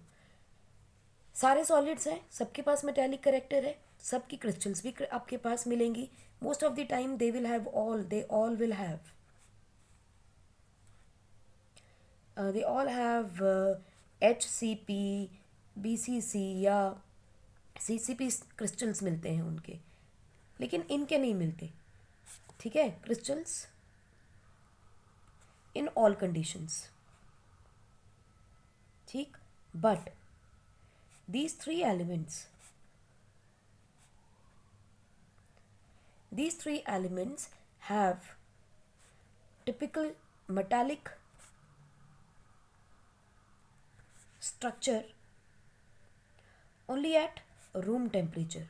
सारे सॉलिड्स हैं, सबके पास मेटालिक करेक्टर है, सबकी क्रिस्टल्स भी आपके पास मिलेंगी। Most of the time they will have all, they all will have HCP, BCC या CCP क्रिस्टल्स मिलते हैं उनके, लेकिन इनके नहीं मिलते, ठीक है। क्रिस्टल्स इन ऑल कंडीशंस, ठीक। But these three elements have typical metallic structure only at room temperature।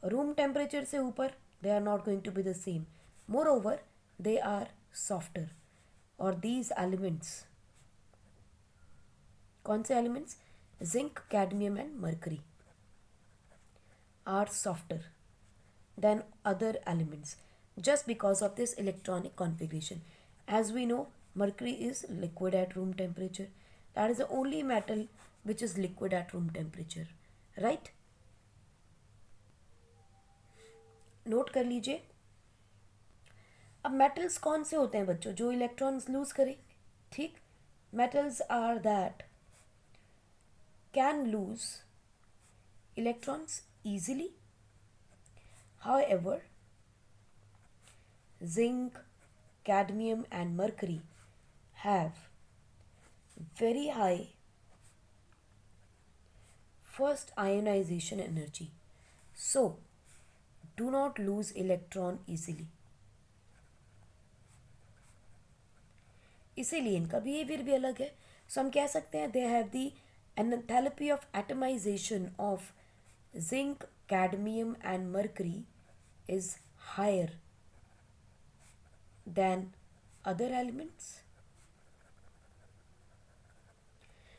room temperature से ऊपर they are not going to be the same, moreover they are softer। और these elements, कौन से elements? zinc, cadmium and mercury are softer than other elements just because of this electronic configuration। As we know, mercury is liquid at room temperature, that is the only metal which is liquid at room temperature, right। Note कर लीजिए। अब metals कौन से होते हैं बच्चों जो electrons lose करेंगे, ठीक। Metals are that can lose electrons easily, however zinc, cadmium and mercury have very high first ionization energy, so do not lose electron easily। इसीलिए इनका बिहेवियर भी अलग है। सो हम कह सकते हैं they have the enthalpy of atomisation of zinc, cadmium and mercury is higher than other elements,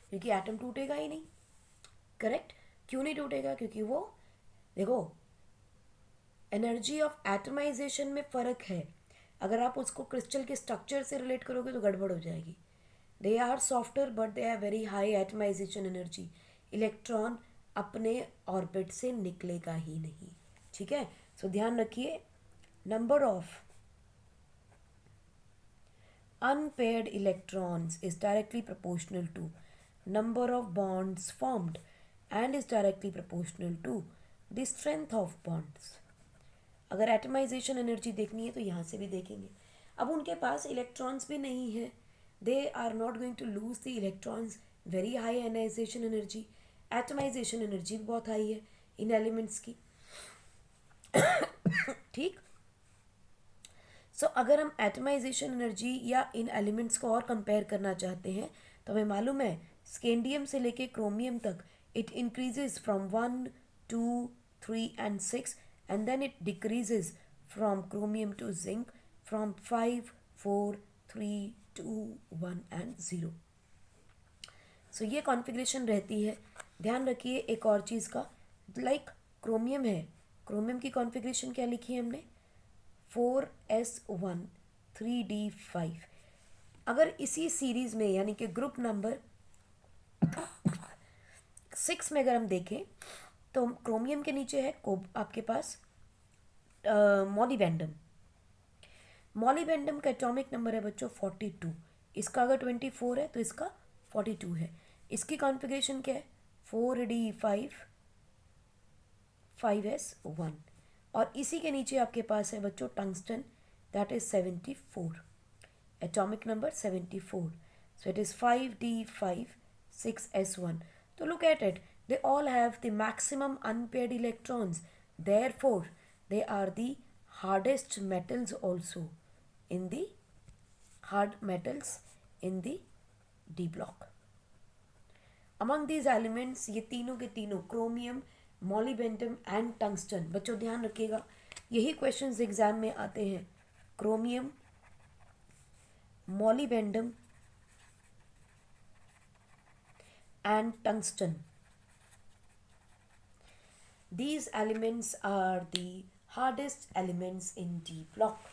क्योंकि एटम टूटेगा ही नहीं, करेक्ट। क्यों नहीं टूटेगा? क्योंकि वो देखो एनर्जी ऑफ एटमाइजेशन में फ़र्क है। अगर आप उसको क्रिस्टल के स्ट्रक्चर से रिलेट करोगे तो गड़बड़ हो जाएगी। They are softer but they are very high atomisation energy. Electron अपने ऑर्बिट से निकलेगा ही नहीं, ठीक है। सो ध्यान रखिए, number of unpaired electrons is directly proportional to number of bonds formed and is directly proportional to the strength of bonds। अगर एटमाइजेशन एनर्जी देखनी है तो यहाँ से भी देखेंगे। अब उनके पास इलेक्ट्रॉन्स भी नहीं है, they are not going to lose the electrons, very high ionisation energy, atomisation energy भी बहुत हाई है इन एलिमेंट्स की। ठीक। सो अगर हम एटमाइजेशन एनर्जी या इन एलिमेंट्स को और कंपेयर करना चाहते हैं तो हमें मालूम है स्केंडियम से लेके क्रोमियम तक it increases from 1, 2, 3 and 6 and then it decreases from chromium to zinc from 5, 4, 3, 2, 1 and 0। So ये कॉन्फ़िगरेशन रहती है। ध्यान रखिए एक और चीज़ का, लाइक क्रोमियम है, क्रोमियम की कॉन्फ़िगरेशन क्या लिखी है हमने, 4s1 3d5। अगर इसी सीरीज में यानी कि ग्रुप नंबर 6 में अगर हम देखें तो क्रोमियम के नीचे है आपके पास मॉलीबेंडम। मॉलीबेंडम का एटॉमिक नंबर है बच्चों 42। इसका अगर 24 है तो इसका 42 है। इसकी कॉन्फ़िगरेशन क्या है, 4d5 5s1। और इसी के नीचे आपके पास है बच्चों tungsten, that is 74, atomic number 74। So it is 5d5 6s1। तो look at it, they all have the maximum unpaired electrons, therefore they are the hardest metals also in the hard metals in the d block. Among these elements ये तीनों के तीनों chromium, मॉलीबेंटम and tungsten, बच्चों ध्यान रखिएगा यही questions exam में आते हैं, chromium, मॉलीबेंडम and tungsten. These elements are the hardest elements in D block.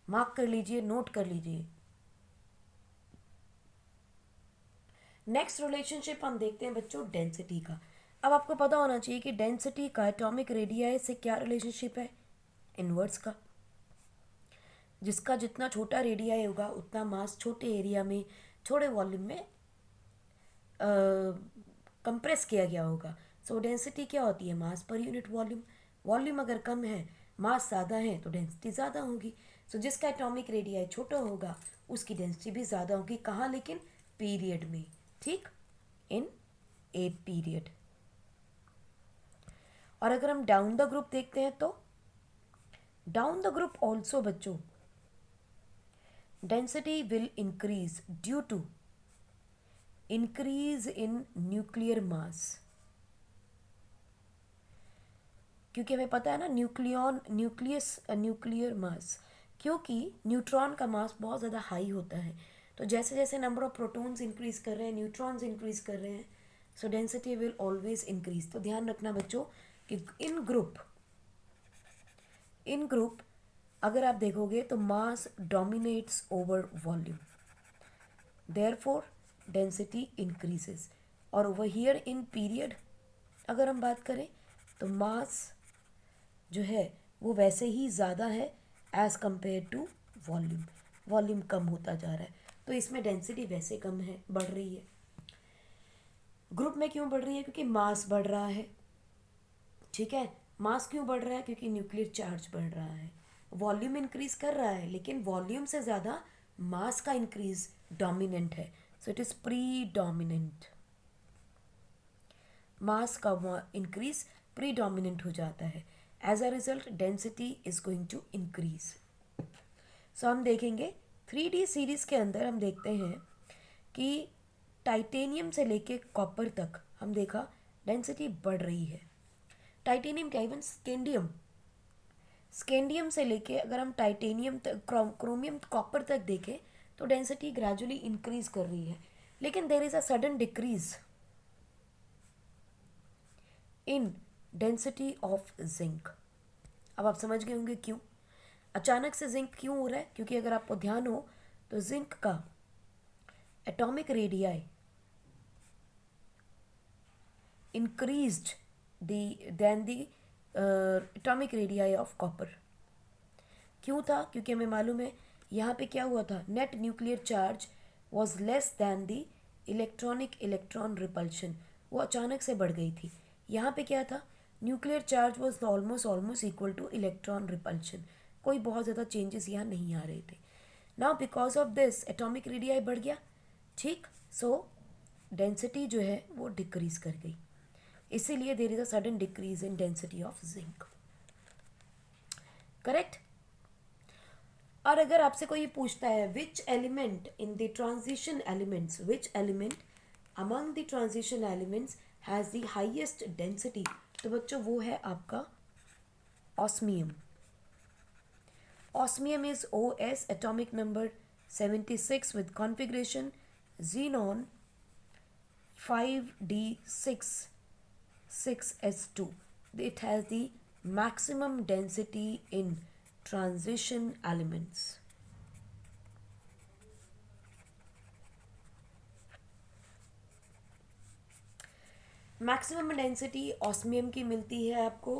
Mark कर लीजिए, नोट कर लीजिए। नेक्स्ट रिलेशनशिप हम देखते हैं बच्चों डेंसिटी का। अब आपको पता होना चाहिए कि डेंसिटी का एटॉमिक रेडियाई से क्या रिलेशनशिप है, इनवर्स का। जिसका जितना छोटा रेडियाई होगा उतना मास छोटे एरिया में छोटे वॉल्यूम में कंप्रेस किया गया होगा। सो डेंसिटी क्या होती है, मास पर यूनिट वॉल्यूम। वॉल्यूम अगर कम है, मास ज़्यादा है तो डेंसिटी ज़्यादा होगी। सो जिसका एटॉमिक रेडियाई छोटा होगा उसकी डेंसिटी भी ज़्यादा होगी। कहाँ, लेकिन पीरियड में, ठीक, इन ए पीरियड। और अगर हम डाउन द ग्रुप देखते हैं तो डाउन द ग्रुप ऑल्सो बच्चों density will increase due to increase in nuclear mass. क्योंकि हमें पता है ना न्यूक्लियर मास, क्योंकि न्यूट्रॉन का मास बहुत ज़्यादा हाई होता है। तो जैसे जैसे नंबर ऑफ प्रोटॉन्स इंक्रीज कर रहे हैं, न्यूट्रॉन्स इंक्रीज कर रहे हैं, सो डेंसिटी विल ऑलवेज इंक्रीज। तो ध्यान रखना बच्चों कि इन ग्रुप अगर आप देखोगे तो mass dominates over volume, therefore density increases. और ओवर हियर इन पीरियड अगर हम बात करें तो मास जो है वो वैसे ही ज़्यादा है as compare to volume. Volume कम होता जा रहा है, तो इसमें डेंसिटी वैसे कम है, बढ़ रही है। ग्रुप में क्यों बढ़ रही है, क्योंकि मास बढ़ रहा है, ठीक है। मास क्यों बढ़ रहा है, क्योंकि न्यूक्लियर चार्ज बढ़ रहा है। वॉल्यूम इंक्रीज कर रहा है लेकिन वॉल्यूम से ज़्यादा मास का इंक्रीज डोमिनेंट है। So it is predominant, mass का इंक्रीज प्री डोमिनेंट हो जाता है। As a result density is going to increase. So हम देखेंगे 3D सीरीज के अंदर हम देखते हैं कि टाइटेनियम से लेके कॉपर तक हम देखा डेंसिटी बढ़ रही है। टाइटेनियम क्या, इवन स्केंडियम से लेके अगर हम टाइटेनियम तक, क्रोमियम, कॉपर तक देखें तो डेंसिटी ग्रेजुअली इंक्रीज कर रही है। लेकिन there is a sudden decrease in density of zinc. अब आप समझ गए होंगे क्यों अचानक से जिंक क्यों हो रहा है, क्योंकि अगर आपको ध्यान हो तो जिंक का atomic radii increased than the atomic radii of copper. क्यों था, क्योंकि हमें मालूम है यहाँ पे क्या हुआ था, net nuclear charge was less than the electron repulsion, वो अचानक से बढ़ गई थी। यहाँ पे क्या था, nuclear charge was almost equal two electron repulsion. कोई बहुत ज़्यादा चेंजेस यहाँ नहीं आ रहे थे. Now because of this atomic radii बढ़ गया. ठीक. सो डेंसिटी जो है वो डिक्रीज कर गई. इसीलिए देर is a sudden decrease in density of zinc. Correct. और अगर आपसे कोई पूछता है which element in the transition elements, which element among the transition elements has the highest density, तो बच्चों वो है आपका osmium. Osmium is OS, atomic number 76 with configuration xenon 5d6 6s2. It has the maximum density in transition elements. Maximum density osmium की मिलती है आपको.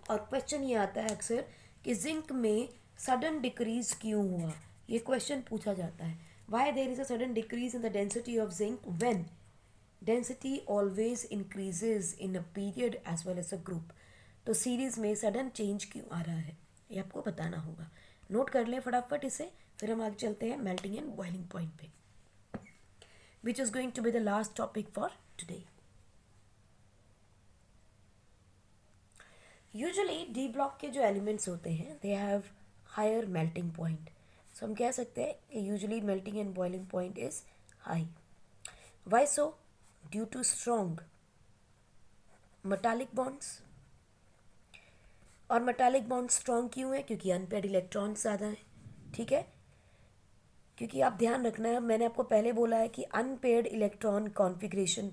और क्वेश्चन ये आता है अक्सर कि जिंक में सडन डिक्रीज क्यों हुआ, ये क्वेश्चन पूछा जाता है. Why there is a sudden decrease in the density of zinc when density always increases in a period as well as a group. तो सीरीज में सडन चेंज क्यों आ रहा है ये आपको बताना होगा. नोट कर लें फटाफट इसे, फिर हम आगे चलते हैं मेल्टिंग एंड बॉइलिंग पॉइंट पे, which is going to be the last topic for today. Usually D block के जो एलिमेंट्स होते हैं they have higher melting point. So हम कह सकते हैं कि usually melting and boiling point is high. Why so? Due to strong metallic bonds. और मेटालिक बॉन्ड स्ट्रॉन्ग क्यों है? क्योंकि अनपेड इलेक्ट्रॉन्स ज़्यादा हैं. ठीक है. क्योंकि आप ध्यान रखना है, मैंने आपको पहले बोला है कि अनपेड इलेक्ट्रॉन कॉन्फ़िगरेशन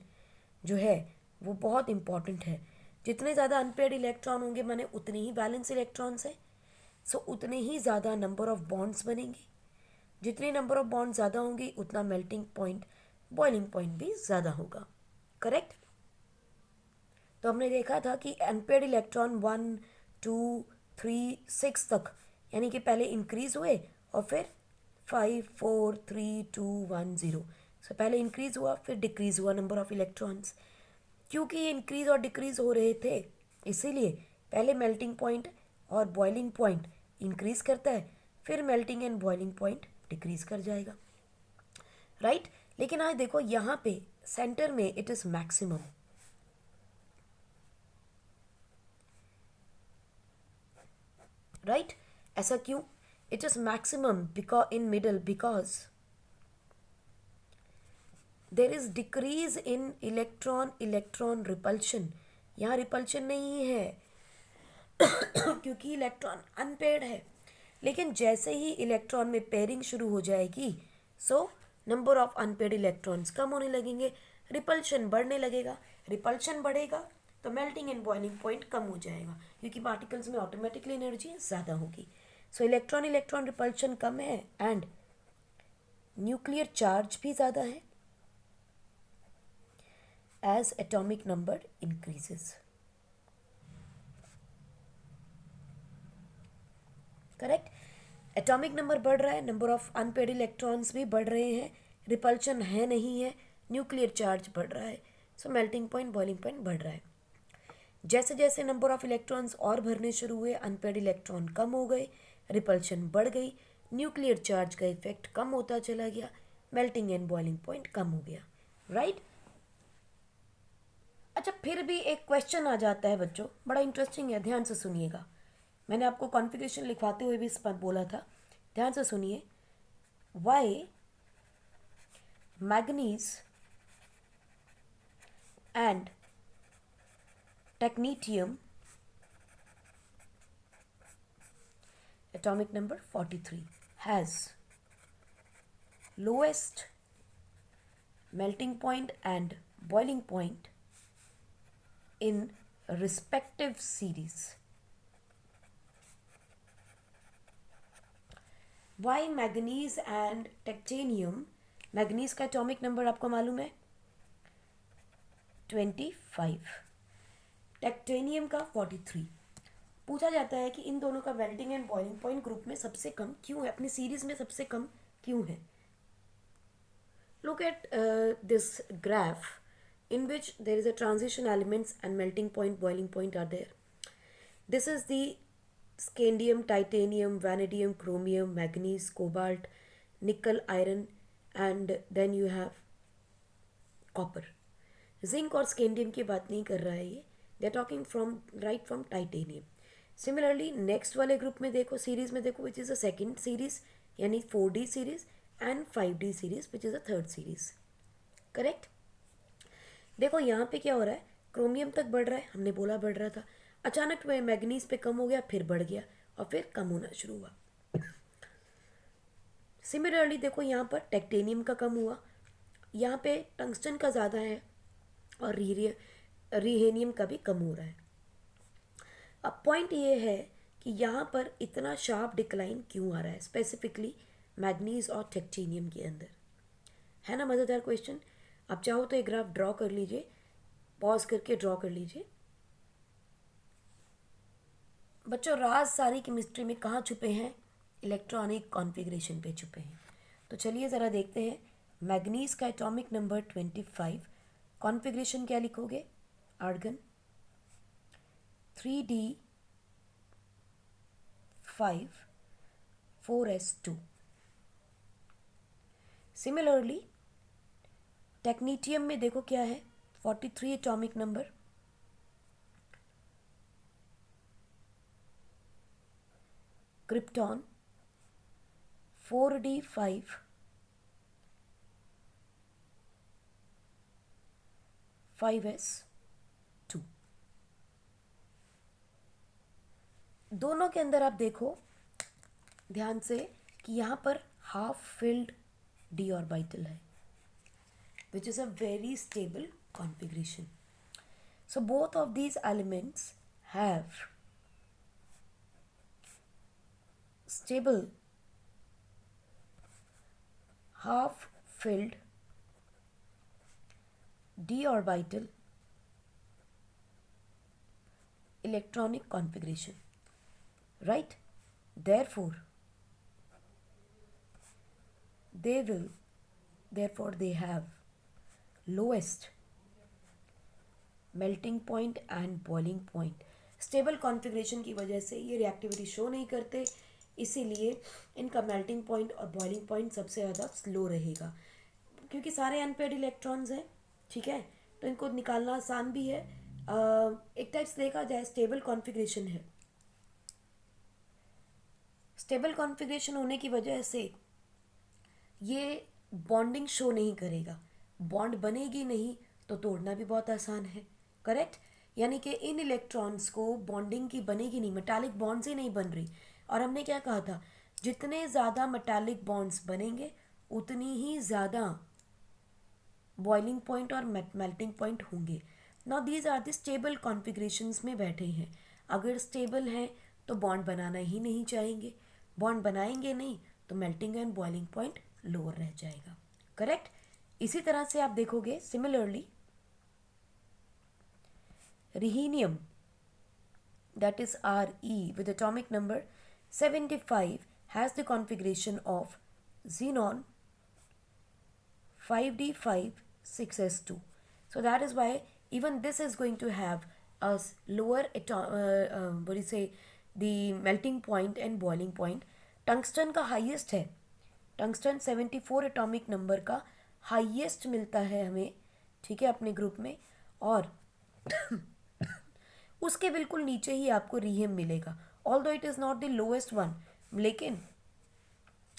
जो है वो बहुत इंपॉर्टेंट है. जितने ज़्यादा अनपेड इलेक्ट्रॉन होंगे माने उतने ही बैलेंस इलेक्ट्रॉन्स हैं. सो उतने ही ज़्यादा नंबर ऑफ बॉन्ड्स बनेंगे. जितनी नंबर ऑफ बॉन्ड ज़्यादा होंगी उतना मेल्टिंग पॉइंट, बॉइलिंग पॉइंट भी ज़्यादा होगा. करेक्ट. तो हमने देखा था कि अनपेड इलेक्ट्रॉन 1 2 3 6 तक यानी कि पहले इंक्रीज हुए और फिर 5 4 3 2 1 0. सो पहले इंक्रीज हुआ फिर डिक्रीज हुआ नंबर ऑफ इलेक्ट्रॉन्स. क्योंकि ये इंक्रीज और डिक्रीज हो रहे थे इसीलिए पहले मेल्टिंग पॉइंट और बॉइलिंग पॉइंट इंक्रीज करता है, फिर melting and boiling point decrease कर जाएगा. राइट. लेकिन आज देखो यहाँ पे सेंटर में इट इज मैक्सिमम. राइट. ऐसा क्यों? It is maximum because in middle because there is decrease in electron repulsion. यहाँ रिपल्शन नहीं है क्योंकि इलेक्ट्रॉन अनपेड है. लेकिन जैसे ही इलेक्ट्रॉन में पेयरिंग शुरू हो जाएगी so number of unpaired electrons कम होने लगेंगे, रिपल्शन बढ़ने लगेगा. रिपल्शन बढ़ेगा तो मेल्टिंग एंड बॉइलिंग पॉइंट कम हो जाएगा क्योंकि पार्टिकल्स में ऑटोमेटिकली एनर्जी ज़्यादा होगी. सो इलेक्ट्रॉन रिपल्शन कम है एंड न्यूक्लियर चार्ज भी ज़्यादा है as atomic number increases. Correct. Atomic number बढ़ रहा है, नंबर ऑफ अनपेड इलेक्ट्रॉन्स भी बढ़ रहे हैं, रिपल्शन है नहीं है, न्यूक्लियर चार्ज बढ़ रहा है. सो मेल्टिंग पॉइंट बॉइलिंग पॉइंट बढ़ रहा है. जैसे जैसे नंबर ऑफ इलेक्ट्रॉन्स और भरने शुरू हुए अनपेड इलेक्ट्रॉन कम हो गए, रिपल्शन बढ़ गई, न्यूक्लियर चार्ज का इफेक्ट कम होता चला गया, मेल्टिंग एंड बॉइलिंग पॉइंट कम हो गया. राइट. अच्छा, फिर भी एक क्वेश्चन आ जाता है बच्चों, बड़ा इंटरेस्टिंग है, ध्यान से सुनिएगा. मैंने आपको कॉन्फ़िगरेशन लिखवाते हुए भी इस पर बोला था, ध्यान से सुनिए. Why manganese and technetium atomic number 43 has lowest melting point and boiling point in respective series. Why manganese and technetium? Manganese का एटॉमिक नंबर आपको मालूम है 25, टेक्टेनियम का 43. पूछा जाता है कि इन दोनों का melting and boiling point group में सबसे कम क्यों है, अपनी सीरीज में सबसे कम क्यों है. Look at this graph. in which there is a transition elements and melting point, boiling point are there. This is the scandium, titanium, vanadium, chromium, manganese, cobalt, nickel, iron, and then you have copper. Zinc और scandium की बात नहीं कर रहा है ये, they are talking from right from titanium. Similarly next वाले group में देखो, सीरीज में देखो, which is a second series यानी 4D series and 5D series which is a third series. Correct. देखो यहाँ पे क्या हो रहा है, क्रोमियम तक बढ़ रहा है, हमने बोला बढ़ रहा था, अचानक में मैग्नीज पे कम हो गया, फिर बढ़ गया और फिर कम होना शुरू हुआ. सिमिलरली देखो यहाँ पर टेक्टेनियम का कम हुआ, यहाँ पे टंगस्टन का ज़्यादा है और रिहेनियम का भी कम हो रहा है. अब पॉइंट ये है कि यहाँ पर इतना शार्प डिक्लाइन क्यों आ रहा है स्पेसिफिकली मैग्नीज और टेक्टेनियम के अंदर, है ना मज़ेदार क्वेश्चन. आप चाहो तो एक ग्राफ ड्रॉ कर लीजिए, पॉज करके ड्रॉ कर लीजिए. बच्चों राज सारी केमिस्ट्री में कहाँ छुपे हैं, इलेक्ट्रॉनिक कॉन्फ़िगरेशन पे छुपे हैं. तो चलिए ज़रा देखते हैं. मैग्नीज का एटॉमिक नंबर 25, कॉन्फ़िगरेशन क्या लिखोगे, आर्गन 3D5 4s2. सिमिलरली टेक्नीटियम में देखो क्या है, 43 atomic number, krypton 4D5 5s2. दोनों के अंदर आप देखो ध्यान से कि यहाँ पर हाफ फिल्ड d ऑर्बिटल है which is a very stable configuration. So both of these elements have stable half filled d orbital electronic configuration, right? Therefore they have lowest melting point and boiling point. Stable configuration की वजह से ये reactivity show नहीं करते, इसीलिए इनका melting point और boiling point सबसे ज़्यादा स्लो रहेगा, क्योंकि सारे अनपेयर्ड इलेक्ट्रॉन्स हैं. ठीक है, तो इनको निकालना आसान भी है. एक टाइप से देखा जाए स्टेबल कॉन्फ़िगरेशन है. स्टेबल कॉन्फ़िगरेशन होने की वजह से ये बॉन्डिंग शो नहीं करेगा, बॉन्ड बनेगी नहीं तो तोड़ना भी बहुत आसान है. करेक्ट. यानी कि इन इलेक्ट्रॉन्स को बॉन्डिंग की बनेगी नहीं, मेटालिक बॉन्ड्स ही नहीं बन रही. और हमने क्या कहा था, जितने ज़्यादा मेटालिक बॉन्ड्स बनेंगे उतनी ही ज़्यादा बॉइलिंग पॉइंट और मेल्टिंग पॉइंट होंगे. Now these are the stable configurations में बैठे हैं. अगर स्टेबल हैं तो बॉन्ड बनाना ही नहीं चाहेंगे, बॉन्ड बनाएंगे नहीं तो melting and boiling point lower रह जाएगा. करेक्ट. इसी तरह से आप देखोगे similarly रिहीनियम, that is Re with atomic number 75, has the configuration of xenon 5D5 6s2. So that is why even this is going to have a lower what do you say, the melting point and boiling point. Tungsten का highest है, tungsten 74 atomic number का highest मिलता है हमें. ठीक है, अपने group में. और उसके बिल्कुल नीचे ही आपको रिहियम मिलेगा. Although it is not the lowest one, लेकिन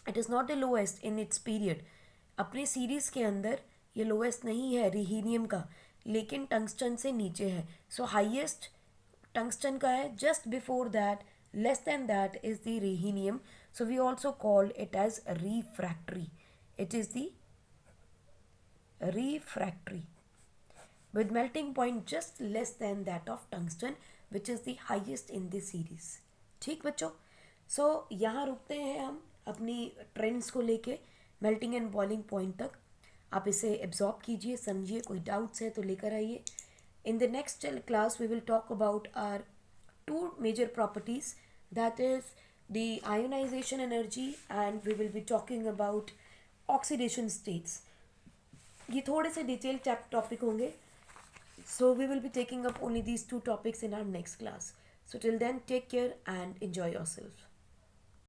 it is not the lowest in its period. अपने सीरीज़ के अंदर ये लोएस्ट नहीं है रिहीनियम का, लेकिन टंगस्टन से नीचे है. सो हाईएस्ट टंगस्टन का है, just before that less than that is the rhenium. So we also called it as refractory. It is the refractory with melting point just less than that of tungsten, which is the highest in this series. ठीक बच्चों, सो यहाँ रुकते हैं हम अपनी trends को लेके melting and boiling point तक. आप इसे एब्जॉर्ब कीजिए, समझिए, कोई डाउट्स है तो लेकर आइए. In the next class we will talk about our two major properties, that is the ionization energy and we will be talking about oxidation states. ये थोड़े से डिटेल टॉपिक होंगे, So we will be taking up only these two topics in our next class. So till then, take care and enjoy yourself.